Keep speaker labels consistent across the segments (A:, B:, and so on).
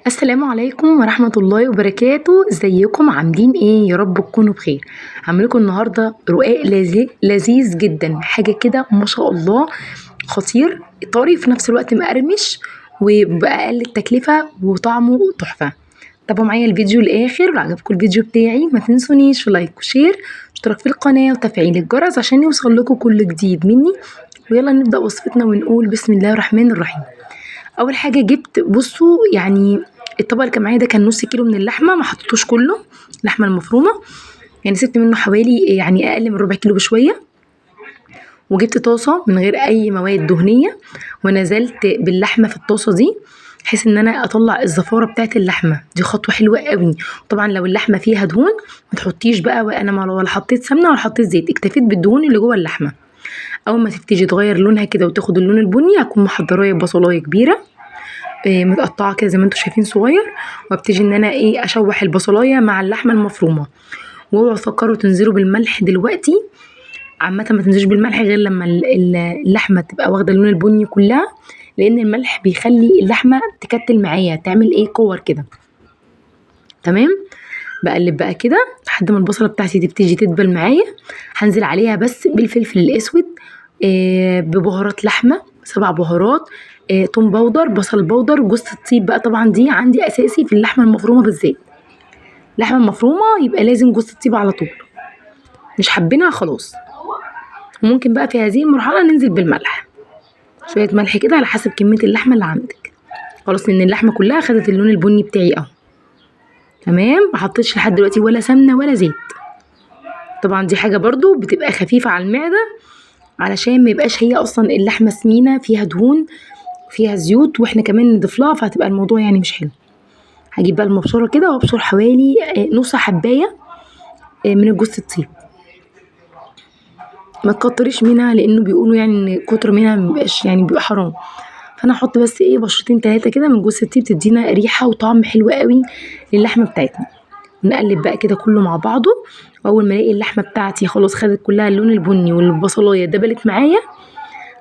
A: السلام عليكم ورحمة الله وبركاته. ازيكم عاملين ايه؟ يا رب تكونوا بخير. هعمل لكم النهارده رقاق لذيذ جدا، حاجة كده ما شاء الله، خطير طري في نفس الوقت مقرمش وبأقل التكلفة وطعمه تحفة. تابعوا معايا الفيديو للآخر، ولو عجبكم الفيديو بتاعي ما تنسونيش في لايك وشير واشتراك في القناة وتفعيل الجرس عشان يوصل لكم كل جديد مني. ويلا نبدأ وصفتنا ونقول بسم الله الرحمن الرحيم. اول حاجه جبت، بصوا يعني الطبق اللي كان معايا ده كان نص كيلو من اللحمه، ما حطيتوش كله، اللحمه المفرومه، يعني سبت منه حوالي يعني اقل من ربع كيلو بشويه. وجبت طاسه من غير اي مواد دهنيه، ونزلت باللحمه في الطاسه دي بحيث ان انا اطلع الزفاره بتاعت اللحمه دي، خطوه حلوه قوي. طبعا لو اللحمه فيها دهون ما تحطيش بقى، وانا ولا حطيت سمنه ولا حطيت زيت، اكتفيت بالدهون اللي جوه اللحمه. اول ما تبتدي تغير لونها كده وتاخد اللون البني، هكون محضرايه بصلايه كبيره متقطعه كده زي ما انتم شايفين صغير، وابتدي ان انا اشوح البصلايه مع اللحمه المفرومه. واوعوا تفكروا تنزلوا بالملح دلوقتي، عامه ما تنزلوش بالملح غير لما اللحمه تبقى واخده اللون البني كلها، لان الملح بيخلي اللحمه تكتل معايا، تعمل كور كده. تمام. بقلب بقى كده لحد ما البصله بتاعتي تبتدي تدبل معايا. هنزل عليها بس بالفلفل الاسود، ببهارات لحمه 7 بهارات، توم باودر، بصل باودر، جوز الطيب بقى طبعا دي عندي اساسي في اللحمه المفرومه بالذات. اللحمه المفرومه يبقى لازم جوز الطيب على طول، مش حابينها خلاص. وممكن بقى في هذه المرحله ننزل بالملح، شويه ملح كده على حسب كميه اللحمه اللي عندك. خلاص، لان اللحمه كلها خدت اللون البني بتاعي اهو. تمام. ما حطيتش لحد دلوقتي ولا سمنه ولا زيت. طبعا دي حاجه برضو بتبقى خفيفه على المعده، علشان ما يبقاش هي اصلا اللحمه سمينه فيها دهون فيها زيوت، واحنا كمان نضيف لها، فهتبقى الموضوع يعني مش حلو. هجيب بقى المبشره كده وابشر حوالي نص حبايه من الجوز الطيب. ما تكتريش منها، لانه بيقولوا يعني ان كتر منها مبيبقاش، يعني بيبقى حرام. فانا هحط بس بشرتين 3 كده من جوز الطيب، تدينا ريحه وطعم حلو قوي للحمه بتاعتنا. نقلب بقى كده كله مع بعضه. واول ما الاقي اللحمه بتاعتي خلاص خدت كلها اللون البني والبصلايه دبلت معايا،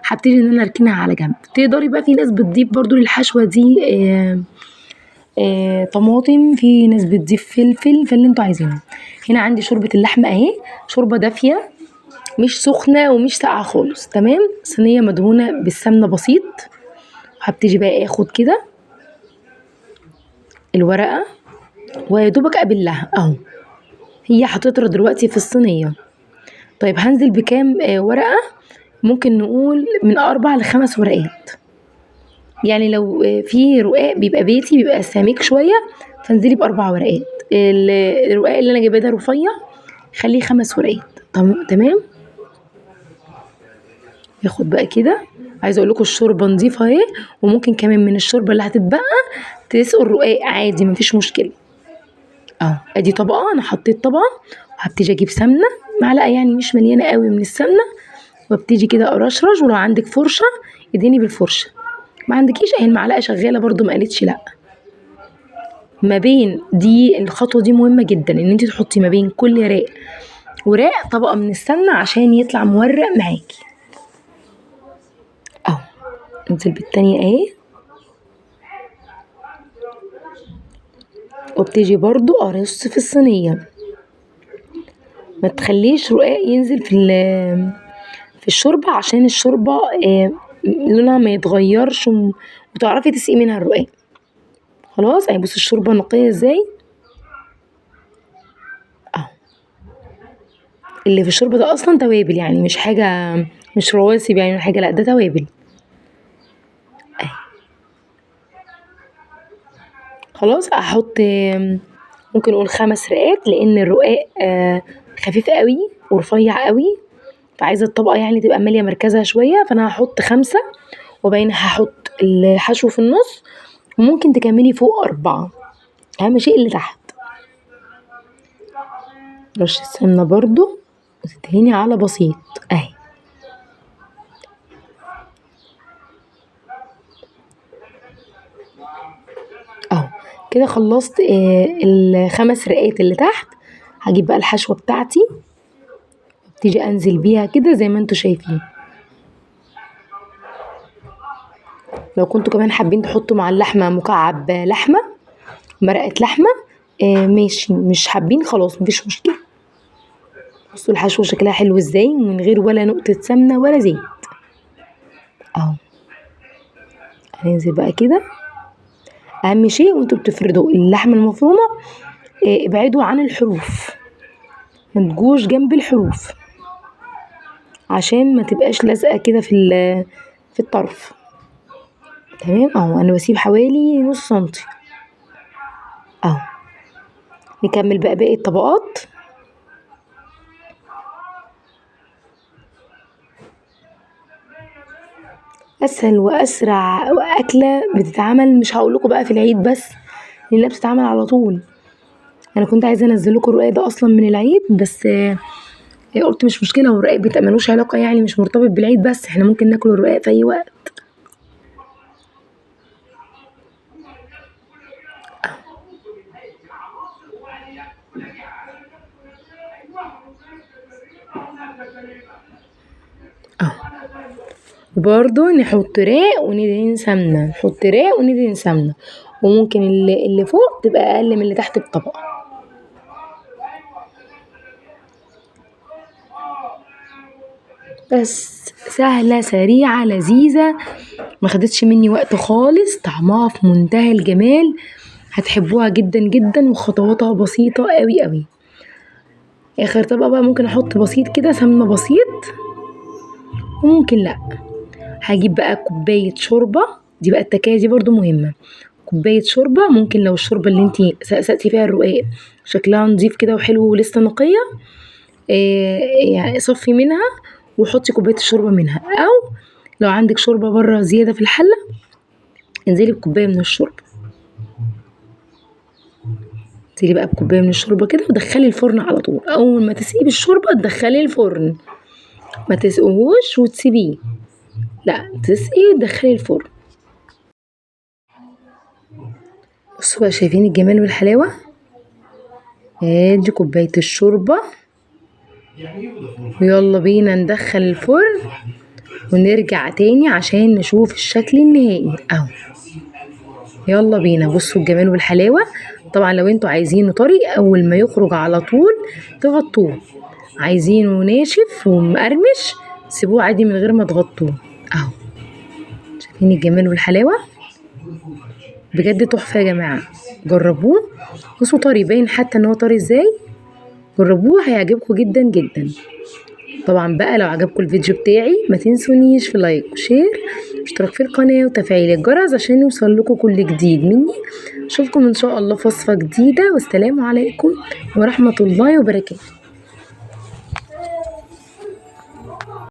A: هبتدي ان انا اركنها على جنب. تقدري بقى، في ناس بتضيف برضو للحشوه دي طماطم، في ناس بتضيف فلفل، فاللي انتوا عايزينه. هنا عندي شوربه اللحمه اهي، شوربه دافيه مش سخنه ومش ساقعه خالص. تمام. صينيه مدهونه بالسمنه بسيط. هبتدي بقى اخد كده الورقه ويا دوبك ابلها اهو، هي هتطرى دلوقتي في الصينيه. طيب هنزل بكام ورقه؟ ممكن نقول من 4 ل5 ورقات. يعني لو في رقاق بيبقى بيتي بيبقى سميك شويه، فانزلي ب4 ورقات. الرقاق اللي انا جايباه ده رفيع، خليه 5 ورقات. تمام. ياخد بقى كده. عايزه اقول لكم الشوربه نضيفه اهي، وممكن كمان من الشوربه اللي هتتبقى تسقوا الرقاق عادي، مفيش مشكله. اهو ادي طبقه، انا حطيت طبقه، وهبتدي اجيب سمنه، معلقه يعني مش مليانه قوي من السمنه، وابتدي كده ارشرش. ولو عندك فرشه اديني بالفرشه، ما عندكيش اهي المعلقه شغاله برضو، ما قالتش لا. ما بين دي الخطوه دي مهمه جدا، ان انت تحطي ما بين كل راق وراق طبقه من السمنه عشان يطلع مورق معاكي. اهو انزل بالتانية اهي، وابتدي برضو ارص في الصينيه. ما تخليش رقاق ينزل في الشوربه، عشان الشوربه لونها ما يتغيرش وتعرفي تسقي منها الرقاق. خلاص اهي، بصي الشوربه نقيه ازاي اهو. اللي في الشوربه ده اصلا توابل، يعني مش حاجه، مش رواسب يعني ولا حاجه، لا ده توابل اهي. خلاص احط ممكن اقول 5 رقات، لان الرقاق خفيف قوي ورفيع قوي، فعايزه الطبقه يعني تبقى ماليه مركزها شويه، فانا هحط 5، وبعدين هحط الحشو في النص، وممكن تكملي فوق 4. اهم شيء اللي تحت. رش السمنه برضو وتدهني على بسيط اهي. اهو كده خلصت ال5 رقات اللي تحت. هجيب بقى الحشوه بتاعتي، ابتدي انزل بيها كده زي ما انتوا شايفين. لو كنتوا كمان حابين تحطوا مع اللحمه مكعب لحمه مرقة لحمة. ماشي، مش حابين خلاص مفيش مشكلة. بصوا الحشوة شكلها حلو ازاي من غير ولا نقطة سمنة ولا زيت اهو. هننزل بقى كده. اهم شيء وانتوا بتفردوا اللحمة المفرومة ابعدوا عن الحروف، ما تجوش جنب الحروف عشان ما تبقاش لازقة كده في الطرف. تمام اهو، انا بسيب حوالي نص سنتي اهو. نكمل بقى باقي الطبقات. اسهل واسرع اكله بتتعمل، مش هقولكوا بقى في العيد بس لانها بتتعمل على طول. انا كنت عايزه انزل لكم الرقاق ده اصلا من العيد، بس قلت مش مشكله، هو الرقاق بيبقى ملوش علاقه يعني، مش مرتبط بالعيد، بس احنا ممكن ناكل الرقاق في اي وقت. اهو. وبرضه نحط راق وندهن سمنه، نحط راق وندهن سمنه، وممكن اللي فوق تبقى اقل من اللي تحت بطبقه. بس سهله سريعه لذيذه، ما خدتش مني وقت خالص، طعمها في منتهى الجمال، هتحبوها جدا جدا، وخطواتها بسيطه قوي قوي. اخر طبقه بقى ممكن احط بسيط كده سمنه بسيط، وممكن لا. هجيب بقى كوبايه شوربه، دي بقى التكايه دي برضو مهمه. كوبايه شوربه، ممكن لو الشوربه اللي انتي سقسقتي فيها الرقاق شكلها نضيف كده وحلو ولسه نقيه، يعني صفي منها وحطي كوبايه الشوربه منها، او لو عندك شوربه بره زياده في الحله انزلي بكوبايه من الشوربه. انزلي بقى بكوبايه من الشوربه كده ودخلي الفرن على طول. اول ما تسيبي الشوربه تدخلي الفرن، ما تسقوهوش وتسيبيه، لا تسقي وتدخلي الفرن. بصوا بقى، شايفين الجمال والحلاوه؟ ادي كوبايه الشوربه، ويلا بينا ندخل الفرن ونرجع تاني عشان نشوف الشكل النهائي اهو. يلا بينا. بصوا الجمال والحلاوه. طبعا لو انتوا عايزينه طري اول ما يخرج على طول تغطوه، عايزينه ناشف ومقرمش سيبوه عادي من غير ما تغطوه اهو. شايفين الجمال والحلاوه؟ بجد تحفه يا جماعه، جربوه. بصوا طري، باين حتى ان هو طري ازاي. جربوه هيعجبكم جدا جدا. طبعا بقى لو عجبكم الفيديو بتاعي ما تنسونيش في لايك وشير اشتراك في القناة وتفعيل الجرس عشان يوصل لكم كل جديد مني. اشوفكم ان شاء الله في وصفة جديدة، والسلام عليكم ورحمة الله وبركاته.